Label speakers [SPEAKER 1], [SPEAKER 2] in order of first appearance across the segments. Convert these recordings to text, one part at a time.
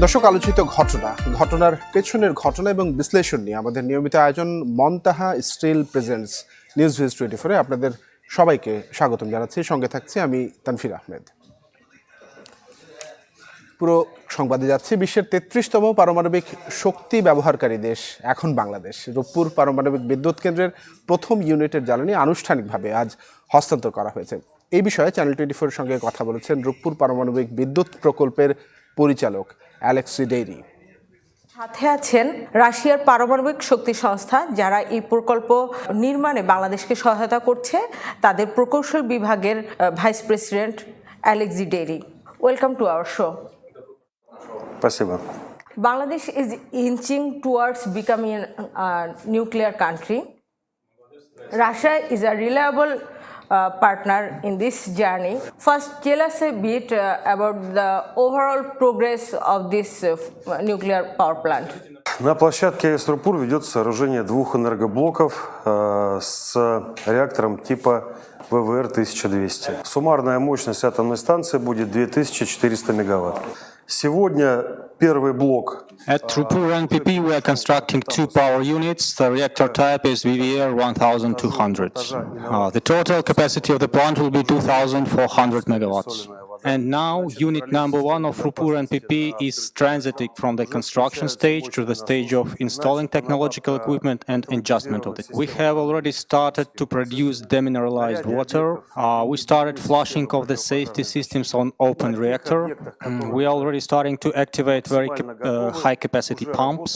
[SPEAKER 1] দর্শক, আলোচিত ঘটনার পেছনের ঘটনা এবং বিশ্লেষণ নিয়ে আমাদের নিয়মিত আয়োজন মন্তাহা স্টিল প্রেজেন্টস নিউজ ভিজ 24-এ আপনাদের সবাইকে স্বাগতম জানাচ্ছি। সঙ্গে থাকছি আমি তানফির আহমেদ। পুরো সংবাদে যাচ্ছি। বিশ্বের 33তম পারমাণবিক শক্তি ব্যবহারকারী দেশ এখন বাংলাদেশ। রূপপুর পারমাণবিক বিদ্যুৎ কেন্দ্রের প্রথম ইউনিটের জ্বালানি আনুষ্ঠানিকভাবে আজ হস্তান্তর করা হয়েছে। এই বিষয়ে চ্যানেল 24-এর সঙ্গে কথা বলেছেন রূপপুর পারমাণবিক বিদ্যুৎ প্রকল্পের পরিচালক অ্যালেক্সি ডেইরি।
[SPEAKER 2] সাথে আছেন রাশিয়ার পারমাণবিক শক্তি সংস্থা, যারা এই প্রকল্প নির্মাণে বাংলাদেশকে সহায়তা করছে, তাদের প্রকৌশল বিভাগের vice president Alexei Dairy. Welcome to our show.
[SPEAKER 3] Спасибо.
[SPEAKER 2] Bangladesh is inching towards becoming a nuclear country. Russia is a reliable partner in this journey. First, tell us a bit about the overall progress of this nuclear power plant.
[SPEAKER 3] На площадке СРУПУР ведется сооружение двух энергоблоков с реактором типа ВВР-1200. Суммарная мощность атомной станции будет 2400 мегаватт. Сегодня первый блок.
[SPEAKER 4] At Rupur NPP, we are constructing two power units. The reactor type is VVR 1200. The total capacity of the plant will be 2400 megawatts. And now, unit number 1 of Rupur NPP is transiting from the construction stage to the stage of installing technological equipment and adjustment of it. We have already started to produce demineralized water. We started flushing of the safety systems on open reactor. We are already starting to activate very high-capacity pumps.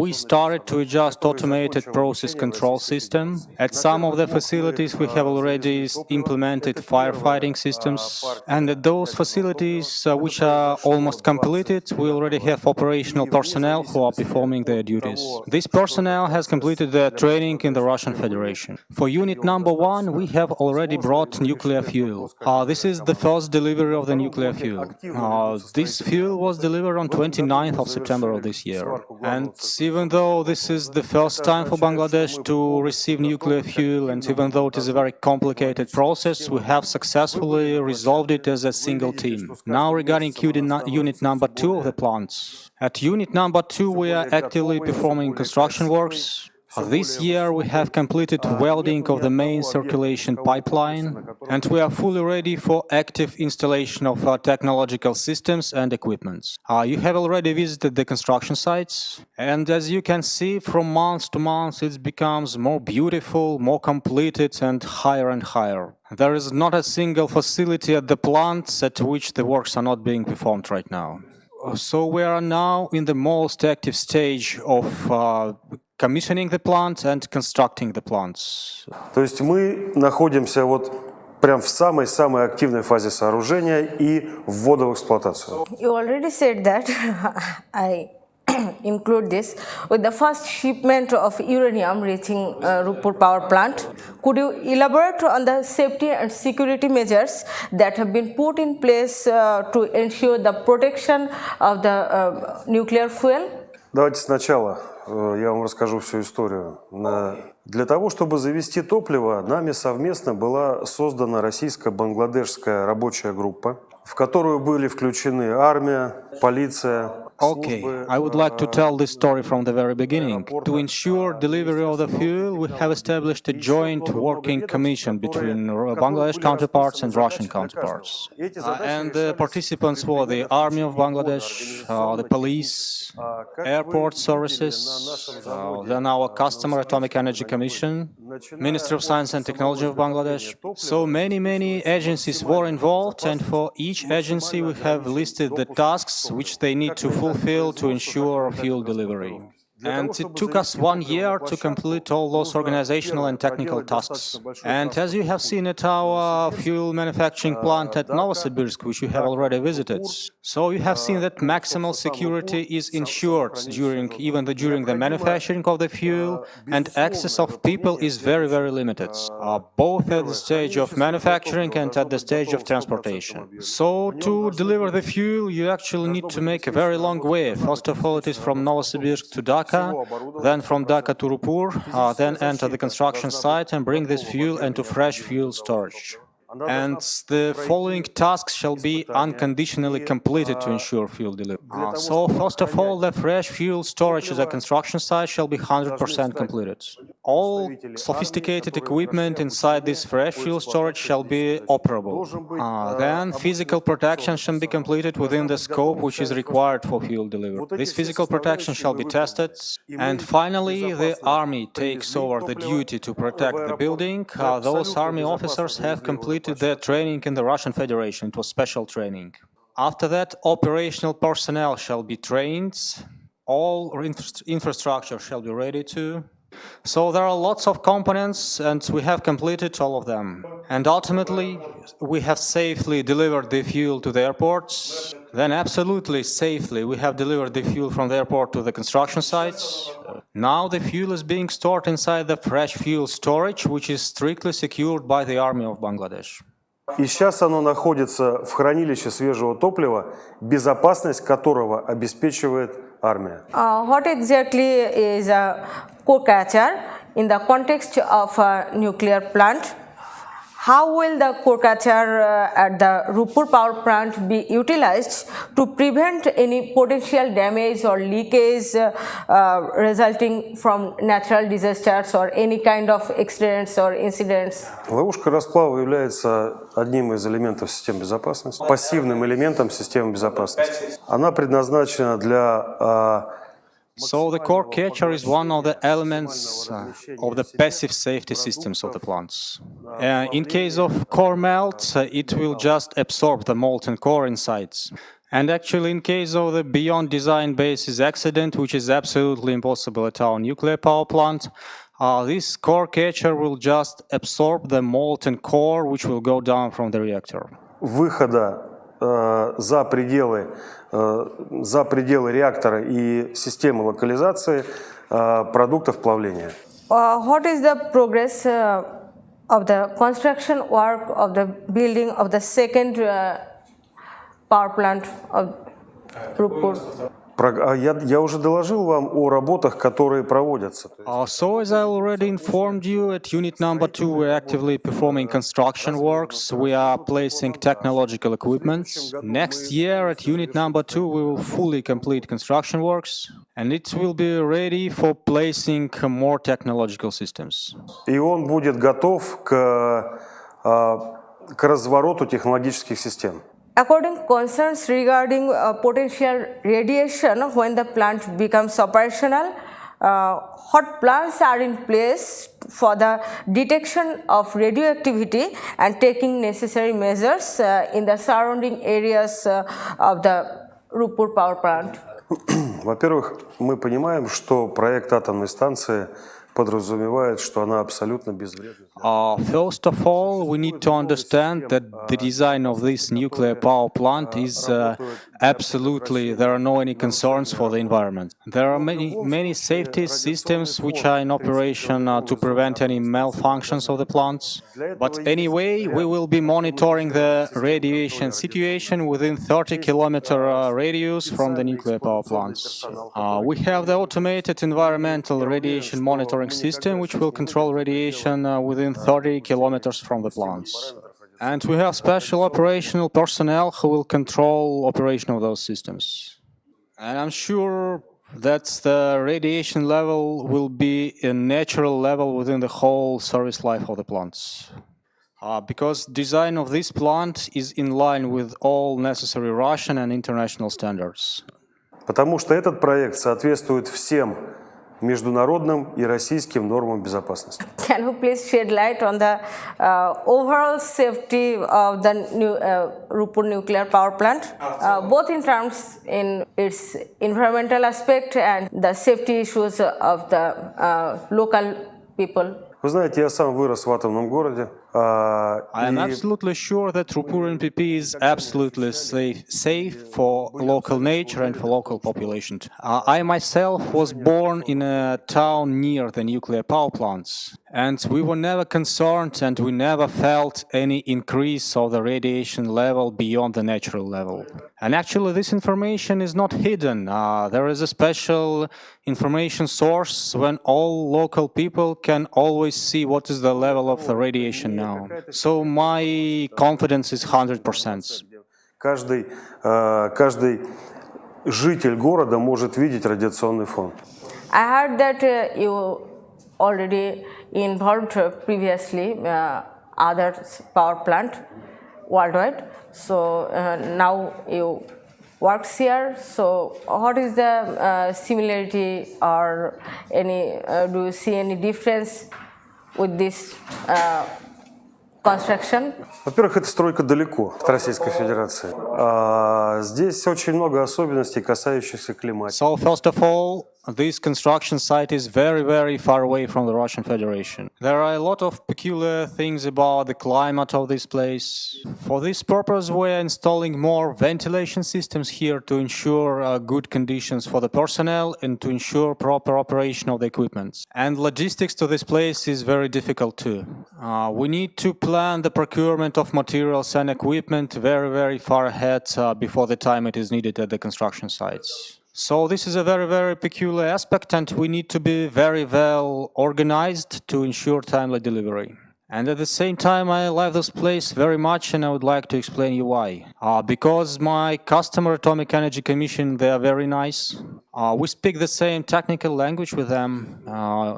[SPEAKER 4] We started to adjust automated process control system. At some of the facilities, we have already implemented firefighting systems. And at those facilities which are almost completed, we already have operational personnel who are performing their duties. This personnel has completed their training in the Russian Federation. For unit number 1, we have already brought nuclear fuel. This is the first delivery of the nuclear fuel. This fuel was delivered on 29th of September of this year. And even though this is the first time for Bangladesh to receive nuclear fuel, and even though it is a very complicated process, we have successfully resolved it as a single team. Now, regarding unit number 2 of the plants. At unit number 2, we are actively performing construction works. This year, we have completed welding of the main circulation pipeline, and we are fully ready for active installation of our technological systems and equipments. You have already visited the construction sites, and as you can see, from month to month, it becomes more beautiful, more completed, and higher. There is not a single facility at the plants at which the works are not being performed right now. So we are now in the most active stage of commissioning the plant and constructing the plants.
[SPEAKER 3] То есть мы находимся вот прям в самой активной фазе сооружения и ввода в эксплуатацию.
[SPEAKER 2] You already said that. I include this with the first shipment of uranium reaching Rupur power plant. Could you elaborate on the safety and security measures that have been put in place to ensure the protection of the nuclear fuel?
[SPEAKER 3] Давайте сначала я вам расскажу всю историю. Для того, чтобы завести топливо, нами совместно была создана российско-бангладешская рабочая группа, в которую были включены армия, полиция.
[SPEAKER 4] Okay, I would like to tell this story from the very beginning. To ensure delivery of the fuel, we have established a joint working commission between Bangladesh counterparts and Russian counterparts. And the participants were the Army of Bangladesh, the police, airport services, then our customer Atomic Energy Commission, Ministry of Science and Technology of Bangladesh. So many agencies were involved, and for each agency we have listed the tasks which they need to fulfill to ensure fuel delivery. And it took us 1 year to complete all those organizational and technical tasks. And as you have seen at our fuel manufacturing plant at Novosibirsk, which you have already visited, so you have seen that maximal security is ensured during the manufacturing of the fuel, and access of people is very limited, both at the stage of manufacturing and at the stage of transportation. So to deliver the fuel, you actually need to make a very long way. First of all, it is from Novosibirsk to Dhaka, then from Dhaka to Rupur, then enter the construction site and bring this fuel into fresh fuel storage. And the following tasks shall be unconditionally completed to ensure fuel delivery. So, first of all, the fresh fuel storage at the construction site shall be 100% completed. All sophisticated equipment inside this fresh fuel storage shall be operable. Then, physical protection shall be completed within the scope which is required for fuel delivery. This physical protection shall be tested. And finally, the army takes over the duty to protect the building. Those army officers have completed their training in the Russian Federation. It was special training. After that, operational personnel shall be trained. All infrastructure shall be ready too. So there are lots of components and we have completed all of them. And ultimately, we have safely delivered the fuel to the airports. Then absolutely safely, we have delivered the fuel from the airport to the construction sites. Now the fuel is being stored inside the fresh fuel storage, which is strictly secured by the Army of Bangladesh.
[SPEAKER 3] И сейчас оно находится в хранилище свежего топлива, безопасность которого обеспечивает армия.
[SPEAKER 2] What exactly is a core-catcher in the context of a nuclear plant? How will the core-catcher at the Rupur power plant be utilized to prevent any potential damage or leakage resulting from natural disasters or any kind of accidents or incidents?
[SPEAKER 3] Ловушка расплава является одним из элементов системы безопасности, пассивным элементом системы безопасности. Она предназначена для
[SPEAKER 4] So the core catcher is one of the elements of the passive safety systems of the plants. In case of core melt, it will just absorb the molten core inside. And actually, in case of the beyond design basis accident, which is absolutely impossible at our nuclear power plant, this core catcher will just absorb the molten core, which will go down from the reactor.
[SPEAKER 3] Выхода за пределы реактора и системы локализации продуктов плавления.
[SPEAKER 2] What is the progress of the construction work of the building of the second power plant of Rupur?
[SPEAKER 3] Я уже доложил вам о работах, которые проводятся.
[SPEAKER 4] So, as I already informed you, at unit number 2, we're actively performing construction works. We are placing technological equipment. Next year, at unit number 2, we will fully complete construction works, and it will be ready for placing more technological systems.
[SPEAKER 3] И он будет готов к развороту технологических систем.
[SPEAKER 2] According to concerns regarding potential radiation when the plant becomes operational, what plans are in place for the detection of radioactivity and taking necessary measures in the surrounding areas of the Rupur power plant?
[SPEAKER 3] Во-первых, мы понимаем, что проект атомной станции подразумевает, что она абсолютно безвредна.
[SPEAKER 4] First of all, we need to understand that the design of this nuclear power plant is absolutely, there are no any concerns for the environment. There are many safety systems which are in operation to prevent any malfunctions of the plants. But anyway, we will be monitoring the radiation situation within 30-kilometer radius from the nuclear power plants. We have the automated environmental radiation monitoring system which will control radiation within 30 kilometers from the plants. And we have special operational personnel who will control operation of those systems. And I'm sure that the radiation level will be a natural level within the whole service life of the plants. Because design of this plant is in line with all necessary Russian and international standards.
[SPEAKER 3] Потому что этот проект соответствует всем международным и российским нормам безопасности.
[SPEAKER 2] Can you please shed light on the overall safety of the Rupur nuclear power plant, both in terms in its environmental aspect and the safety issues of the local people?
[SPEAKER 3] Вы знаете, я сам вырос в атомном городе.
[SPEAKER 4] I am absolutely sure that Rupur NPP is absolutely safe for local nature and for local population. I myself was born in a town near the nuclear power plants, and we were never concerned and we never felt any increase of the radiation level beyond the natural level. And actually, this information is not hidden. There is a special information source when all local people can always see what is the level of the radiation now. So my confidence is 100%.
[SPEAKER 3] Каждый житель города может видеть радиационный фон.
[SPEAKER 2] I heard that you already involved previously other power plant worldwide. So now you works here. So what is the similarity or any? Do you see any difference with this construction?
[SPEAKER 3] Во-первых, эта стройка далеко от Российской Федерации. Здесь очень много особенностей, касающихся климата.
[SPEAKER 4] So first of all, this construction site is very, very far away from the Russian Federation. There are a lot of peculiar things about the climate of this place. For this purpose, we are installing more ventilation systems here to ensure good conditions for the personnel and to ensure proper operation of the equipment. And logistics to this place is very difficult too. We need to plan the procurement of materials and equipment very, very far ahead before the time it is needed at the construction sites. So this is a very, very peculiar aspect, and we need to be very well organized to ensure timely delivery. And at the same time, I love this place very much, and I would like to explain you why. Because my customer, Atomic Energy Commission, they are very nice. We speak the same technical language with them,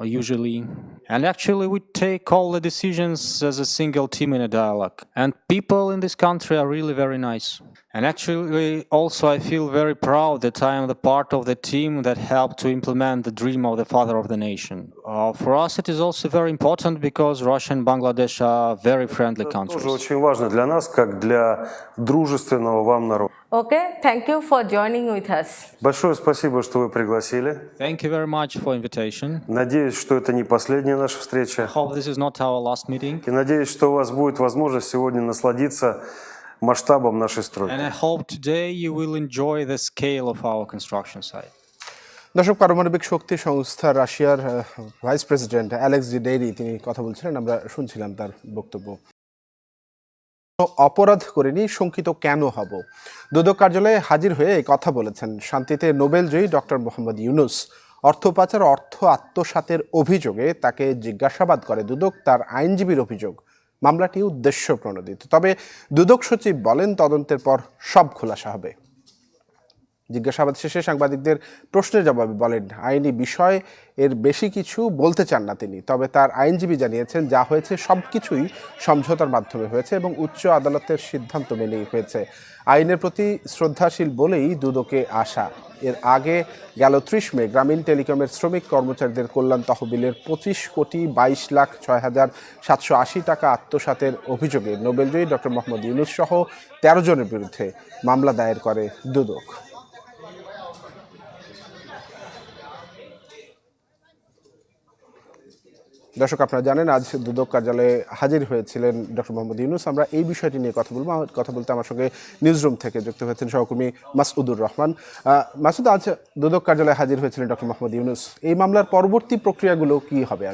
[SPEAKER 4] usually. And actually, we take all the decisions as a single team in a dialogue. And people in this country are really very nice. And actually, also, I feel very proud that I am the part of the team that helped to implement the dream of the father of the nation. For us, it is also very important because Russia and Bangladesh are very friendly countries.
[SPEAKER 3] Тоже очень важно для нас, как для дружественного вам народа.
[SPEAKER 2] Okay, thank you for joining with us.
[SPEAKER 3] Большое спасибо, что вы пригласили.
[SPEAKER 4] Thank you very much for invitation.
[SPEAKER 3] Надеюсь, что это не последняя наша встреча.
[SPEAKER 4] I hope this is not our last meeting.
[SPEAKER 3] И надеюсь, что у вас будет возможность сегодня насладиться масштабом нашей стройки.
[SPEAKER 4] And I hope today you will enjoy the scale of our construction site.
[SPEAKER 1] দর্শক, পারমাণবিক শক্তি সংস্থা রাশিয়ার vice president Alex জি dairy তিনি কথা বলছিলেন, আমরা শুনছিলাম তার বক্তব্য। অপরাধ করেনি, শঙ্কিত কেন হব? দুদক কার্যালয়ে হাজির হয়ে এই কথা বলেছেন শান্তিতে নোবেলজয়ী ডক্টর মোহাম্মদ ইউনূস। অর্থ পাচার, অর্থ আত্মসাতের অভিযোগে তাকে জিজ্ঞাসাবাদ করে দুদক। তার আইনজীবীর অভিযোগ মামলাটি উদ্দেশ্য প্রণোদিত। তবে দুদক সচিব বলেন তদন্তের পর সব খোলাসা হবে। জিজ্ঞাসাবাদ শেষে সাংবাদিকদের প্রশ্নের জবাবে বলেন আইনি বিষয় এর বেশি কিছু বলতে চান না তিনি। তবে তার আইনজীবী জানিয়েছেন যা হয়েছে সবকিছুই সমঝোতার মাধ্যমে হয়েছে এবং উচ্চ আদালতের সিদ্ধান্ত মেনেই হয়েছে। আইনের প্রতি শ্রদ্ধাশীল বলেই দুদকে আসা। এর আগে গেল 30 মে গ্রামীণ টেলিকমের শ্রমিক কর্মচারীদের কল্যাণ তহবিলের 25,22,780 টাকা আত্মসাতের অভিযোগে নোবেলজয়ী ডক্টর মোহাম্মদ ইউনূস সহ 13 জনের বিরুদ্ধে মামলা দায়ের করে দুদক। দর্শক, আপনারা জানেন আজ দুদক কার্যালয়ে হাজির হয়েছিলেন ডক্টর মোহাম্মদ ইউনূস। আমরা এই বিষয়টি নিয়ে কথা বলতে আমার সঙ্গে নিউজরুম থেকে যুক্ত হয়েছেন সহকর্মী মাসউদুর রহমান। মাসুদ, আজ দুদক কার্যালয়ে হাজির হয়েছিলেন ডক্টর মোহাম্মদ ইউনূস। এই মামলার পরবর্তী প্রক্রিয়াগুলো কি হবে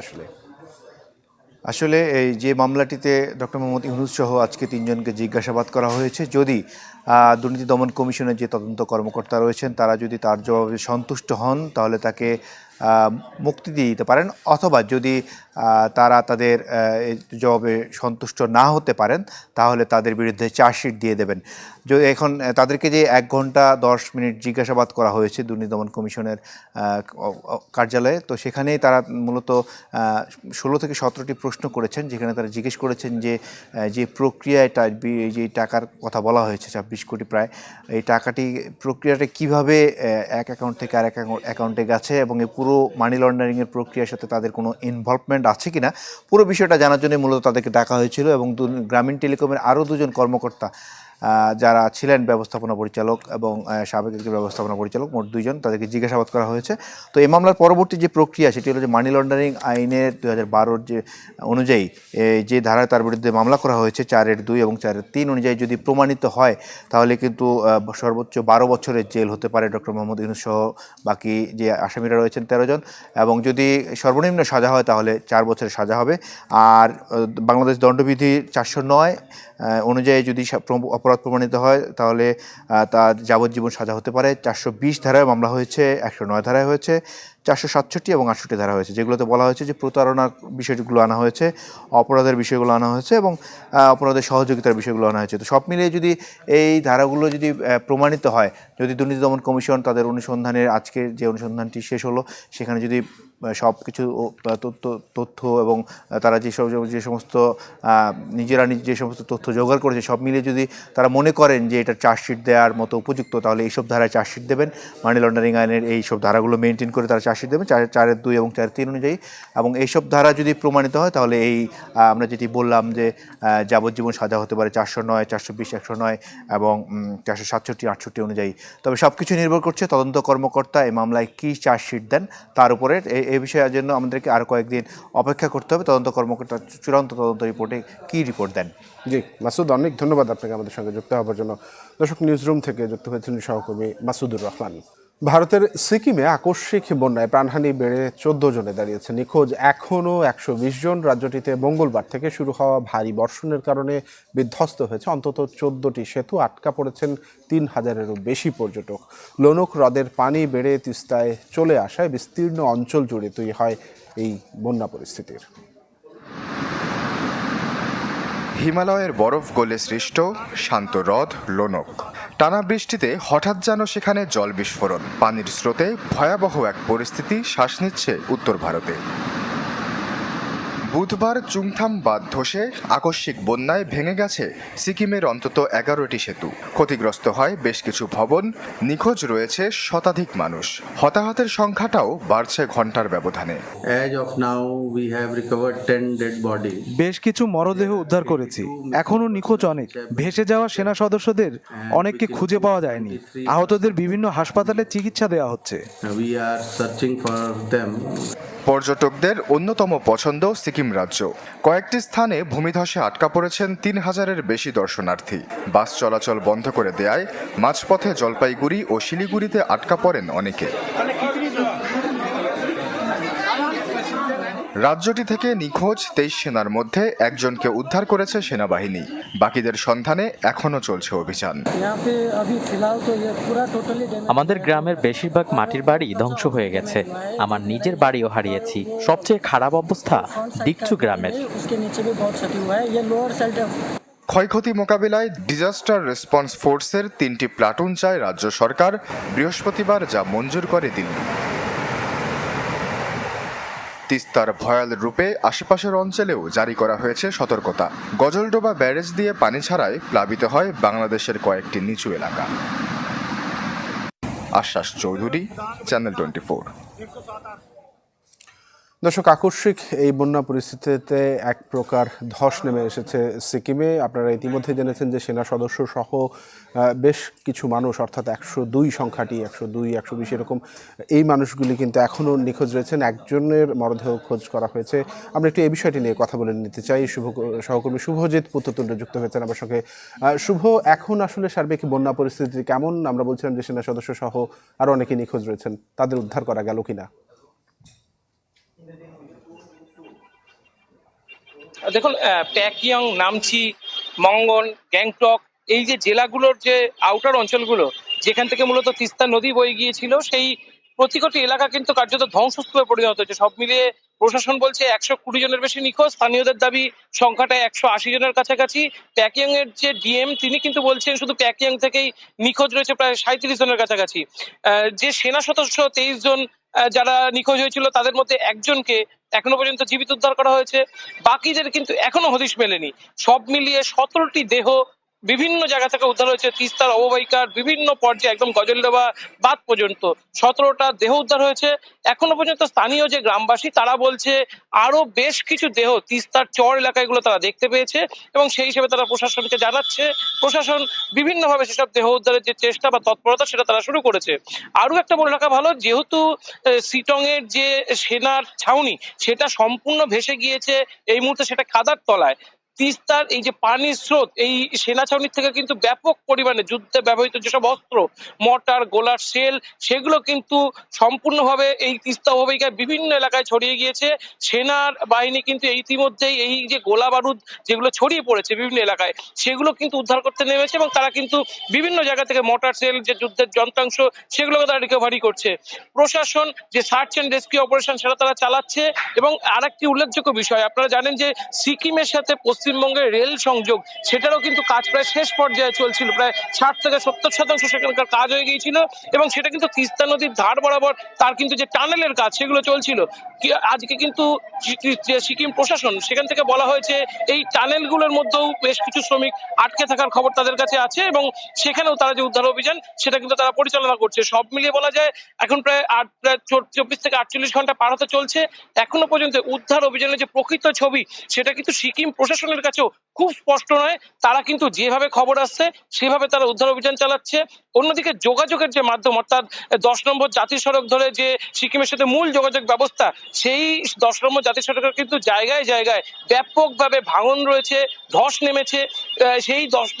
[SPEAKER 5] আসলে এই যে মামলাটিতে ডক্টর মোহাম্মদ ইউনূস সহ আজকে 3 জনকে জিজ্ঞাসাবাদ করা হয়েছে। যদি দুর্নীতি দমন কমিশনের যে তদন্ত কর্মকর্তা রয়েছেন তারা যদি তার জবাবে সন্তুষ্ট হন তাহলে তাকে মুক্তি দিয়ে দিতে পারেন, অথবা যদি তারা তাদের জবাবে সন্তুষ্ট না হতে পারেন তাহলে তাদের বিরুদ্ধে চার্জশিট দিয়ে দেবেন। যদি এখন তাদেরকে যে 1 ঘন্টা 10 মিনিট জিজ্ঞাসাবাদ করা হয়েছে দুর্নীতি দমন কমিশনের কার্যালয়ে, তো সেখানেই তারা মূলত 16 থেকে 17টি প্রশ্ন করেছেন, যেখানে তারা জিজ্ঞেস করেছেন যে প্রক্রিয়াটা, যে টাকার কথা বলা হয়েছে 26 কোটি প্রায়, এই টাকাটি প্রক্রিয়াটা কিভাবে এক অ্যাকাউন্ট থেকে আরেক অ্যাকাউন্টে গেছে এবং এই পুরো মানি লন্ডারিংয়ের প্রক্রিয়ার সাথে তাদের কোনো ইনভলভমেন্ট আছে কিনা, পুরো বিষয়টা জানার জন্য মূলত তাদেরকে ডাকা হয়েছিল। এবং গ্রামীণ টেলিকমের আরও 2 জন কর্মকর্তা যারা ছিলেন ব্যবস্থাপনা পরিচালক এবং সাবেক ব্যবস্থাপনা পরিচালক, মোট 2 জন, তাদেরকে জিজ্ঞাসাবাদ করা হয়েছে। তো এই মামলার পরবর্তী যে প্রক্রিয়া সেটি হলো যে মানি লন্ডারিং আইনের 2012 যে অনুযায়ী যে ধারায় তার বিরুদ্ধে মামলা করা হয়েছে 4(2) এবং 4(3) অনুযায়ী যদি প্রমাণিত হয় তাহলে কিন্তু সর্বোচ্চ 12 বছরের জেল হতে পারে ডক্টর মোহাম্মদ ইউনূস সহ বাকি যে আসামিরা রয়েছেন 13 জন, এবং যদি সর্বনিম্ন সাজা হয় তাহলে 4 বছরের সাজা হবে। আর বাংলাদেশ দণ্ডবিধি 409 অনুযায়ী যদি অপরাধ অপরাধ প্রমাণিত হয় তাহলে তার যাবজ্জীবন সাজা হতে পারে। 420 ধারায় মামলা হয়েছে, 109 ধারায় হয়েছে, 467 এবং 68 ধারা হয়েছে, যেগুলোতে বলা হয়েছে যে প্রতারণার বিষয়গুলো আনা হয়েছে, অপরাধের বিষয়গুলো আনা হয়েছে এবং অপরাধের সহযোগিতার বিষয়গুলো আনা হয়েছে। তো সব মিলিয়ে যদি এই ধারাগুলো যদি প্রমাণিত হয়, যদি দুর্নীতি দমন কমিশন তাদের অনুসন্ধানের আজকে যে অনুসন্ধানটি শেষ হলো সেখানে যদি সব কিছু তথ্য এবং তারা যে সমস্ত নিজেরা যে সমস্ত তথ্য জোগাড় করেছে সব মিলিয়ে যদি তারা মনে করেন যে এটা চার্জশিট দেওয়ার মতো উপযুক্ত, তাহলে এইসব ধারায় চার্জশিট দেবেন। মানি লন্ডারিং আইনের এইসব ধারাগুলো মেনটেন করে তারা চার্জশিট দেবেন 4(2) এবং 4(3) অনুযায়ী। এবং এইসব ধারা যদি প্রমাণিত হয় তাহলে এই আমরা যেটি বললাম যে যাবজ্জীবন সাজা হতে পারে 409, 420, 109 এবং 467, 68 অনুযায়ী। তবে সব কিছু নির্ভর করছে তদন্ত কর্মকর্তা এই মামলায় কী চার্জশিট দেন তার উপরে। এই বিষয়ের জন্য আমাদেরকে আরও কয়েকদিন অপেক্ষা করতে হবে তদন্ত কর্মকর্তা চূড়ান্ত তদন্ত রিপোর্টে কী রিপোর্ট দেন।
[SPEAKER 1] জি মাসুদ, অনেক ধন্যবাদ আপনাকে আমাদের সঙ্গে যুক্ত হওয়ার জন্য। দর্শক, নিউজরুম থেকে যুক্ত হয়েছেন সহকর্মী মাসুদুর রহমান। ভারতের সিকিমে আকস্মিক বন্যায় প্রাণহানি বেড়ে 14 জনে দাঁড়িয়েছে। নিখোঁজ এখনও 120 জন। রাজ্যটিতে মঙ্গলবার থেকে শুরু হওয়া ভারী বর্ষণের কারণে বিধ্বস্ত হয়েছে অন্তত 14টি সেতু। আটকা পড়েছেন 3000-এরও বেশি পর্যটক। লোনক হ্রদের পানি বেড়ে তিস্তায় চলে আসায় বিস্তীর্ণ অঞ্চল জুড়ে তৈরি হয় এই বন্যা পরিস্থিতির।
[SPEAKER 6] হিমালয়ের বরফ গলে সৃষ্ট শান্ত হ্রদ লোনক। টানা বৃষ্টিতে হঠাৎ যেন সেখানে জল বিস্ফোরণ। পানির স্রোতে ভয়াবহ এক পরিস্থিতি শ্বাস নিচ্ছে উত্তর ভারতে। বুধবার চুংথাম বাঁধ ধসে আকস্মিক বন্যায় ভেঙে গেছে সিকিমের অন্তত 11টি সেতু। ক্ষতিগ্রস্ত হয় বেশ কিছু ভবন। নিখোঁজ রয়েছে শতাধিক মানুষ। হতাহতের সংখ্যাটাও বাড়ছে ঘন্টার ব্যবধানে।
[SPEAKER 7] বেশ কিছু মরদেহ উদ্ধার করেছি। এখনো নিখোঁজ অনেক। ভেসে যাওয়া সেনা সদস্যদের অনেককে খুঁজে পাওয়া যায়নি। আহতদের বিভিন্ন হাসপাতালে চিকিৎসা দেওয়া হচ্ছে।
[SPEAKER 6] পর্যটকদের অন্যতম পছন্দ সিকিম রাজ্য। কয়েকটি স্থানে ভূমিধসে আটকা পড়েছেন 3000-এর বেশি দর্শনার্থী। বাস চলাচল বন্ধ করে দেয়ায় মাঝপথে জলপাইগুড়ি ও শিলিগুড়িতে আটকা পড়েন অনেকে। রাজ্যটি থেকে নিখোঁজ 23 সেনার মধ্যে একজনকে উদ্ধার করেছে সেনাবাহিনী। বাকিদের সন্ধানে এখনো চলছে অভিযান।
[SPEAKER 8] আমাদের গ্রামের বেশিরভাগ মাটির বাড়ি ধ্বংস হয়ে গেছে। আমার নিজের বাড়িও হারিয়েছি। সবচেয়ে খারাপ অবস্থা ডিকচু গ্রামের।
[SPEAKER 6] ক্ষয়ক্ষতি মোকাবিলায় ডিজাস্টার রেসপন্স ফোর্সের 3টি প্লাটুন চায় রাজ্য সরকার। বৃহস্পতিবার যা মঞ্জুর করে দিল্লি। তিস্তার ভয়াল রূপে আশেপাশের অঞ্চলেও জারি করা হয়েছে সতর্কতা। গজলডোবা ব্যারেজ দিয়ে পানি ছাড়ায় প্লাবিত হয় বাংলাদেশের কয়েকটি নিচু এলাকা। আশ্বাস চৌধুরী, চ্যানেল 24।
[SPEAKER 1] দর্শক, আকস্মিক এই বন্যা পরিস্থিতিতে এক প্রকার ধস নেমে এসেছে সিকিমে। আপনারা ইতিমধ্যে জেনেছেন যে সেনা সদস্য সহ বেশ কিছু মানুষ, অর্থাৎ 102 সংখ্যাটি, 102, 120 এরকম এই মানুষগুলি কিন্তু এখনও নিখোঁজ রয়েছেন। একজনের মরদেহ খোঁজ করা হয়েছে। আমরা একটু এই বিষয়টি নিয়ে কথা বলে নিতে চাই। সহকর্মী শুভজিৎ পুত্রতুণ্ড যুক্ত হয়েছেন আমার সঙ্গে। শুভ, এখন আসলে সার্বিক বন্যা পরিস্থিতি কেমন? আমরা বলছিলাম যে সেনা সদস্য সহ আরও অনেকে নিখোঁজ রয়েছেন, তাদের উদ্ধার করা গেল কিনা?
[SPEAKER 9] দেখুন, ট্যাকিয়ং, নামচি, মঙ্গন, গ্যাংটক, এই যে জেলাগুলোর যে আউটার অঞ্চলগুলো যেখান থেকে মূলত তিস্তা নদী বয়ে গিয়েছিল, সেই প্রতিটি এলাকা কিন্তু কার্যত ধ্বংসস্তূপে পরিণত হচ্ছে। সব মিলিয়ে প্রশাসন বলছে 120 জনের বেশি নিখোঁজ। স্থানীয়দের দাবি সংখ্যাটা 180 জনের কাছাকাছি। ট্যাকিয়ং এর যে ডিএম তিনি কিন্তু বলছেন শুধু ট্যাকিয়ং থেকেই নিখোঁজ রয়েছে প্রায় 37 জনের কাছাকাছি। যে সেনা সদস্য 23 জন যারা নিখোঁজ হয়েছিল তাদের মধ্যে একজনকে এখনো পর্যন্ত জীবিত উদ্ধার করা হয়েছে। বাকিদের কিন্তু এখনো হদিশ মেলেনি। সব মিলিয়ে 17টি দেহ বিভিন্ন জায়গা থেকে উদ্ধার হয়েছে। তিস্তার অববাহিকার বিভিন্ন পর্যায়ে একদম গজলডোবা বাঁধ পর্যন্ত 17টা দেহ উদ্ধার হয়েছে। এখনো পর্যন্ত স্থানীয় যে গ্রামবাসী তারা বলছে আরো বেশ কিছু দেহ তিস্তার চর এলাকাগুলো তারা দেখতে পেয়েছে এবং সেই হিসেবে তারা প্রশাসনকে জানাচ্ছে। প্রশাসন বিভিন্নভাবে সেসব দেহ উদ্ধারের যে চেষ্টা বা তৎপরতা সেটা তারা শুরু করেছে। আরো একটা বলে রাখা ভালো, যেহেতু সিটং এর যে সেনার ছাউনি সেটা সম্পূর্ণ ভেসে গিয়েছে, এই মুহূর্তে সেটা কাদার তলায়। তিস্তার এই যে পানির স্রোত এই সেনা ছাউনির থেকে কিন্তু ব্যাপক পরিমাণে যুদ্ধে ব্যবহৃত যেসব অস্ত্র, মর্টার, গোলার, শেল, সেগুলো কিন্তু সম্পূর্ণভাবে এই তিস্তা অববাহিকায় বিভিন্ন এলাকায় ছড়িয়ে গিয়েছে। সেনার বাহিনী কিন্তু ইতিমধ্যেই এই যে গোলা বারুদ যেগুলো ছড়িয়ে পড়েছে বিভিন্ন এলাকায়, সেগুলো কিন্তু উদ্ধার করতে নেমেছে এবং তারা কিন্তু বিভিন্ন জায়গা থেকে মর্টার সেল, যে যুদ্ধের যন্ত্রাংশ, সেগুলোকে তারা রিকভারি করছে। প্রশাসন যে সার্চ অ্যান্ড রেস্কিউ অপারেশন সেটা তারা চালাচ্ছে। এবং আরেকটি উল্লেখযোগ্য বিষয়, আপনারা জানেন যে সিকিমের সাথে পশ্চিমবঙ্গের রেল সংযোগ, সেটারও কিন্তু কাজ প্রায় শেষ পর্যায়ে চলছিল। প্রায় 60 থেকে 70% সেখানকার কাজ হয়ে গিয়েছিল এবং সেটা কিন্তু তিস্তা নদীর ধার বরাবর তার কিন্তু যে টানেলের কাজ সেগুলো চলছিল। আজকে কিন্তু সিকিম প্রশাসন সেখান থেকে বলা হয়েছে এই টানেলগুলোর মধ্যেও বেশ কিছু শ্রমিক আটকে থাকার খবর তাদের কাছে আছে এবং সেখানেও তারা যে উদ্ধার অভিযান সেটা কিন্তু তারা পরিচালনা করছে। সব মিলিয়ে বলা যায় এখন প্রায় 24 থেকে 48 ঘন্টা পার হতে চলছে, এখনো পর্যন্ত উদ্ধার অভিযানের যে প্রকৃত ছবি সেটা কিন্তু সিকিম প্রশাসনের কাছেও খুব স্পষ্ট নয়। তারা কিন্তু যেভাবে খবর আসছে সেভাবে তারা উদ্ধার অভিযান চালাচ্ছে। অন্যদিকে যোগাযোগের যে মাধ্যম, অর্থাৎ 10 নম্বর জাতীয় সড়ক ধরে যে সিকিমের সাথে মূল যোগাযোগ ব্যবস্থা, সেই 10 নম্বর জাতীয় সড়কের কিন্তু জায়গায় জায়গায় ব্যাপকভাবে ভাঙন রয়েছে, ধস নেমেছে।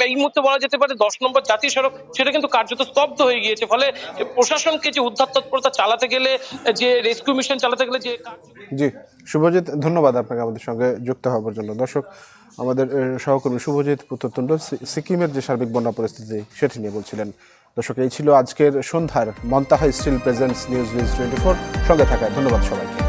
[SPEAKER 9] এই মুহূর্তে বলা যেতে পারে 10 নম্বর জাতীয় সড়ক সেটা কিন্তু কার্যত স্তব্ধ হয়ে গিয়েছে। ফলে প্রশাসনকে যে উদ্ধার তৎপরতা চালাতে গেলে, যে রেস্কিউ মিশন চালাতে গেলে যে
[SPEAKER 1] জি শুভজিৎ, ধন্যবাদ আপনাকে আমাদের সঙ্গে যুক্ত হওয়ার জন্য। দর্শক, আমাদের সহকর্মী শুভজিৎ পুত্রতুণ্ড সিকিমের যে সার্বিক বন্যা পরিস্থিতি সেটি নিয়ে বলছিলেন। দর্শক, এই ছিল আজকের সন্ধ্যার মন্তাহা স্টিল প্রেজেন্টস নিউজ 24 সঙ্গে থাকায় ধন্যবাদ সবাইকে।